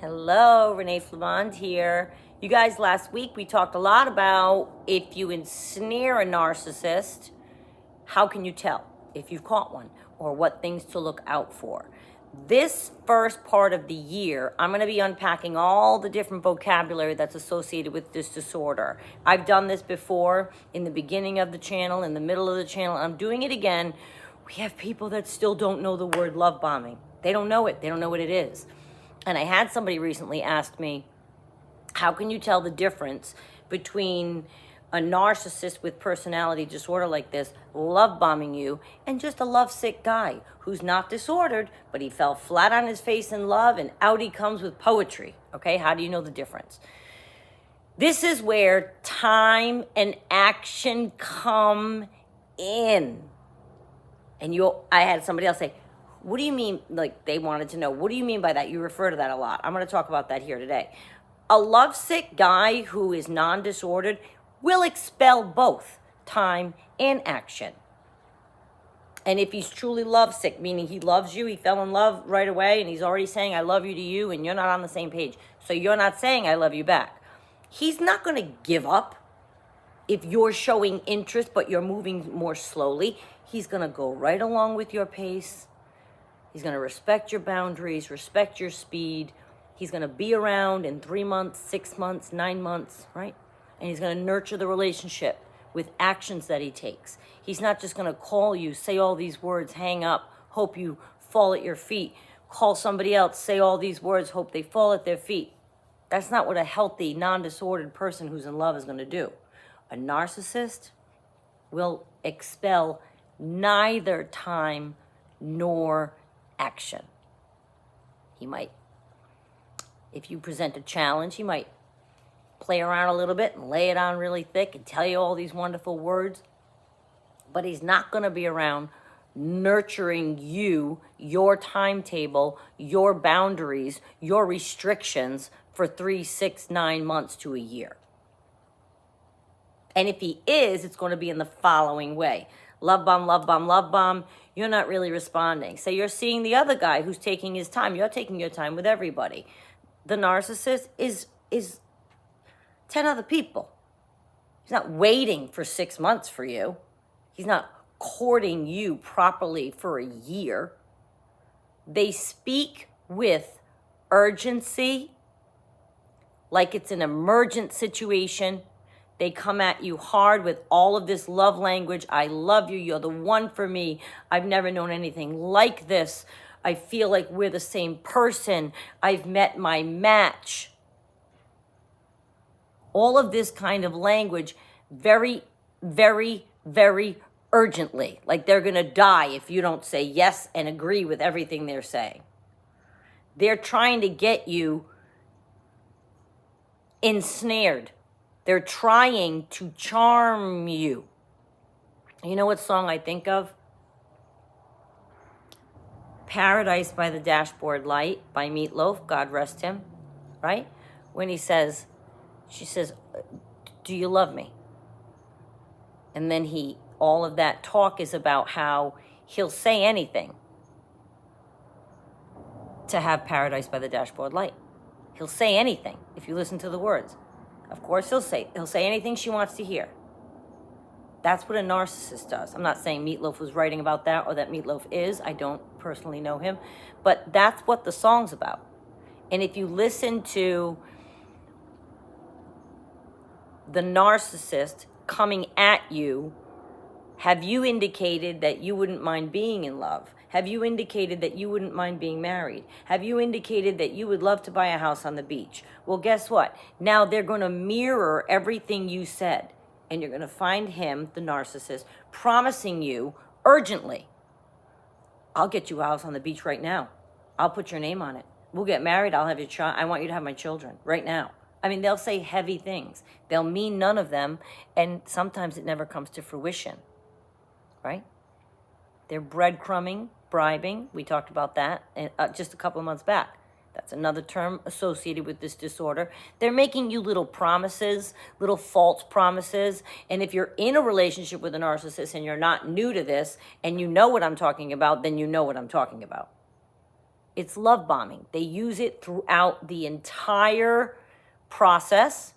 Hello, Renee Flamond here. You guys, last week we talked a lot about if you ensnare a narcissist, how can you tell if you've caught one or what things to look out for? This first part of the year, I'm going to be unpacking all the different vocabulary that's associated with this disorder. I've done this before in the beginning of the channel, in the middle of the channel. I'm doing it again. We have people that still don't know the word love bombing. They don't know it. They don't know what it is. And I had somebody recently ask me, how can you tell the difference between a narcissist with personality disorder like this, love bombing you, and just a lovesick guy who's not disordered, but he fell flat on his face in love and out he comes with poetry. Okay, how do you know the difference? This is where time and action come in. And I had somebody else say, what do you mean? Like they wanted to know, what do you mean by that? You refer to that a lot. I'm going to talk about that here today. A lovesick guy who is non-disordered will expel both time and action. And if he's truly lovesick, meaning he loves you, he fell in love right away, and he's already saying, I love you to you, and you're not on the same page. So you're not saying, I love you back. He's not going to give up if you're showing interest, but you're moving more slowly. He's going to go right along with your pace. He's going to respect your boundaries, respect your speed. He's going to be around in 3 months, 6 months, 9 months, right? And he's going to nurture the relationship with actions that he takes. He's not just going to call you, say all these words, hang up, hope you fall at your feet. Call somebody else, say all these words, hope they fall at their feet. That's not what a healthy, non-disordered person who's in love is going to do. A narcissist will expel neither time nor action. He might, if you present a challenge, he might play around a little bit and lay it on really thick and tell you all these wonderful words, but he's not going to be around nurturing you, your timetable, your boundaries, your restrictions for 3, 6, 9 months to a year. And if he is, it's going to be in the following way. Love bomb, love bomb, love bomb. You're not really responding. So you're seeing the other guy who's taking his time. You're taking your time with everybody. The narcissist is 10 other people. He's not waiting for 6 months for you. He's not courting you properly for a year. They speak with urgency, like it's an emergent situation. They come at you hard with all of this love language. I love you. You're the one for me. I've never known anything like this. I feel like we're the same person. I've met my match. All of this kind of language very, very, very urgently. Like they're going to die if you don't say yes and agree with everything they're saying. They're trying to get you ensnared. They're trying to charm you. You know what song I think of? Paradise by the Dashboard Light by Meat Loaf, God rest him, right? When she says, do you love me? And then all of that talk is about how he'll say anything to have paradise by the dashboard light. He'll say anything if you listen to the words. Of course, he'll say anything she wants to hear. That's what a narcissist does. I'm not saying Meat Loaf was writing about that or that Meat Loaf is. I don't personally know him. But that's what the song's about. And if you listen to the narcissist coming at you, have you indicated that you wouldn't mind being in love? Have you indicated that you wouldn't mind being married? Have you indicated that you would love to buy a house on the beach? Well, guess what? Now they're going to mirror everything you said. And you're going to find him, the narcissist, promising you urgently, I'll get you a house on the beach right now. I'll put your name on it. We'll get married. I'll have your child. I want you to have my children right now. I mean, they'll say heavy things. They'll mean none of them. And sometimes it never comes to fruition, right? They're breadcrumbing, bribing. We talked about that just a couple of months back. That's another term associated with this disorder. They're making you little promises, little false promises. And if you're in a relationship with a narcissist and you're not new to this and you know what I'm talking about, then you know what I'm talking about. It's love bombing. They use it throughout the entire process.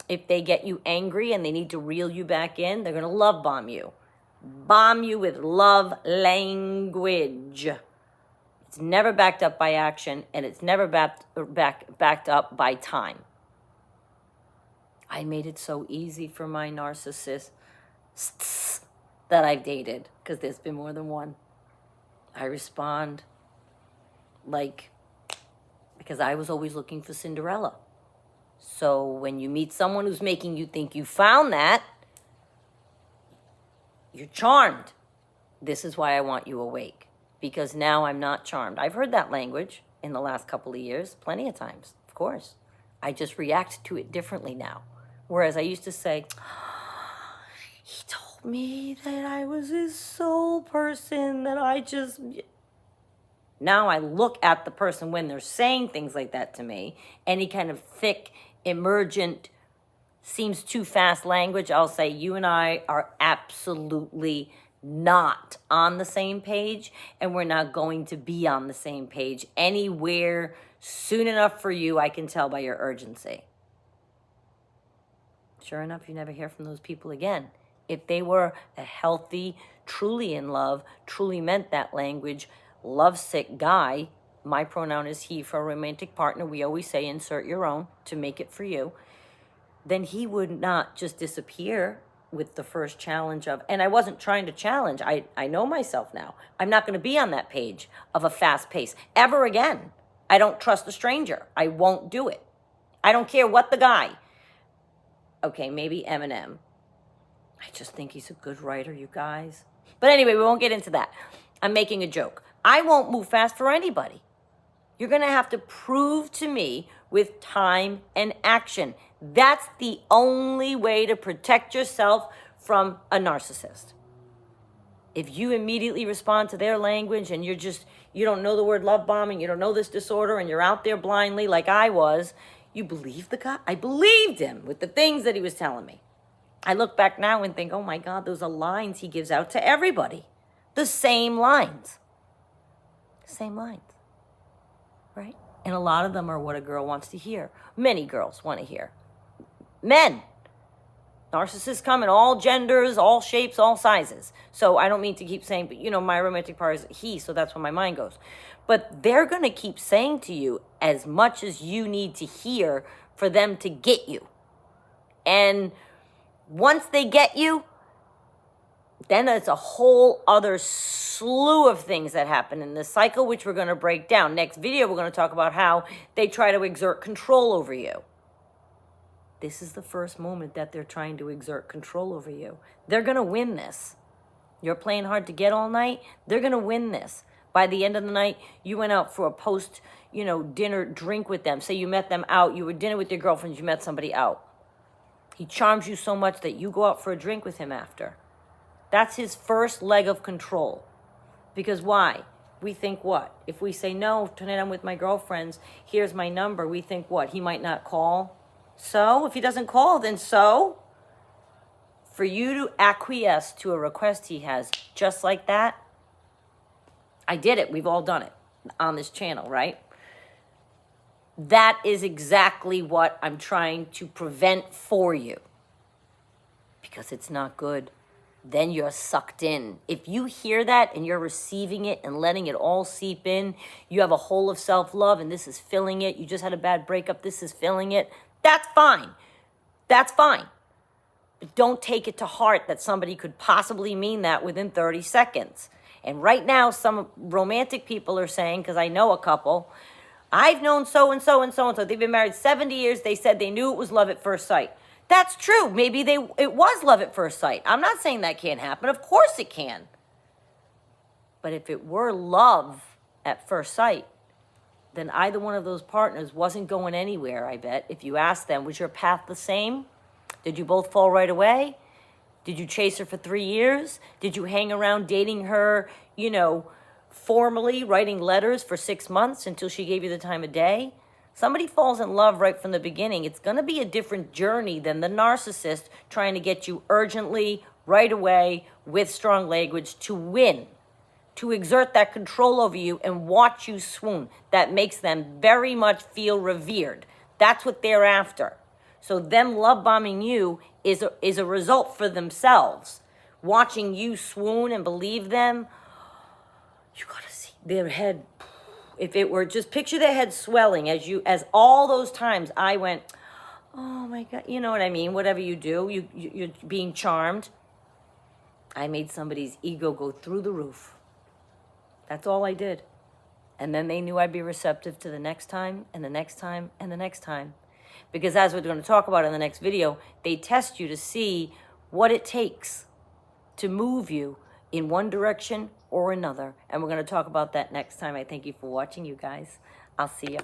If they get you angry and they need to reel you back in, they're going to love bomb you. Bomb you with love language. It's never backed up by action, and it's never backed up by time. I made it so easy for my narcissists that I've dated, because there's been more than one. I respond because I was always looking for Cinderella. So when you meet someone who's making you think you found that, you're charmed. This is why I want you awake, because now I'm not charmed. I've heard that language in the last couple of years, plenty of times, of course. I just react to it differently now. Whereas I used to say, he told me that I was his soul person, that I just... Now I look at the person when they're saying things like that to me, any kind of thick, emergent, seems too fast language, I'll say, you and I are absolutely not on the same page, and we're not going to be on the same page anywhere soon enough for you. I can tell by your urgency. Sure enough, you never hear from those people again. If they were a healthy, truly in love, truly meant that language, lovesick guy, my pronoun is he for a romantic partner, we always say insert your own to make it for you, then he would not just disappear with the first challenge of, and I wasn't trying to challenge, I know myself now. I'm not going to be on that page of a fast pace ever again. I don't trust a stranger. I won't do it. I don't care what the guy. Okay, maybe Eminem. I just think he's a good writer, you guys. But anyway, we won't get into that. I'm making a joke. I won't move fast for anybody. You're going to have to prove to me with time and action. That's the only way to protect yourself from a narcissist. If you immediately respond to their language and you don't know the word love bombing, you don't know this disorder, and you're out there blindly like I was, you believe the guy? I believed him with the things that he was telling me. I look back now and think, oh my God, those are lines he gives out to everybody. The same lines. Same lines. Right? And a lot of them are what a girl wants to hear. Many girls want to hear. Men. Narcissists come in all genders, all shapes, all sizes. So I don't mean to keep saying, but my romantic part is he, so that's where my mind goes. But they're going to keep saying to you as much as you need to hear for them to get you. And once they get you, then it's a whole other slew of things that happen in this cycle, which we're going to break down. Next video, we're going to talk about how they try to exert control over you. This is the first moment that they're trying to exert control over you. They're going to win this. You're playing hard to get all night. They're going to win this. By the end of the night, you went out for a post-dinner drink with them. Say you met them out. You were dinner with your girlfriends. You met somebody out. He charms you so much that you go out for a drink with him after. That's his first leg of control. Because why? We think what? If we say, no, tonight I'm with my girlfriends, here's my number, we think what? He might not call. So, if he doesn't call, then so? For you to acquiesce to a request he has just like that, I did it. We've all done it on this channel, right? That is exactly what I'm trying to prevent for you. Because it's not good. Then you're sucked in. If you hear that and you're receiving it and letting it all seep in, you have a hole of self-love and this is filling it. You just had a bad breakup, this is filling it. That's fine. That's fine. But don't take it to heart that somebody could possibly mean that within 30 seconds. And right now, some romantic people are saying, because I know a couple, I've known so-and-so and so-and-so. They've been married 70 years. They said they knew it was love at first sight. That's true. Maybe it was love at first sight. I'm not saying that can't happen. Of course it can. But if it were love at first sight, then either one of those partners wasn't going anywhere, I bet. If you asked them, was your path the same? Did you both fall right away? Did you chase her for 3 years? Did you hang around dating her, formally writing letters for 6 months until she gave you the time of day? Somebody falls in love right from the beginning. It's going to be a different journey than the narcissist trying to get you urgently, right away, with strong language to win. to exert that control over you and watch you swoon. That makes them very much feel revered. That's what they're after. So them love bombing you is a result for themselves. Watching you swoon and believe them, you gotta see their head. If it were, just picture their head swelling as all those times I went, oh my God, you know what I mean? Whatever you do, you're being charmed. I made somebody's ego go through the roof. That's all I did. And then they knew I'd be receptive to the next time and the next time and the next time. Because as we're going to talk about in the next video, they test you to see what it takes to move you in one direction or another. And we're going to talk about that next time. I thank you for watching, you guys. I'll see you.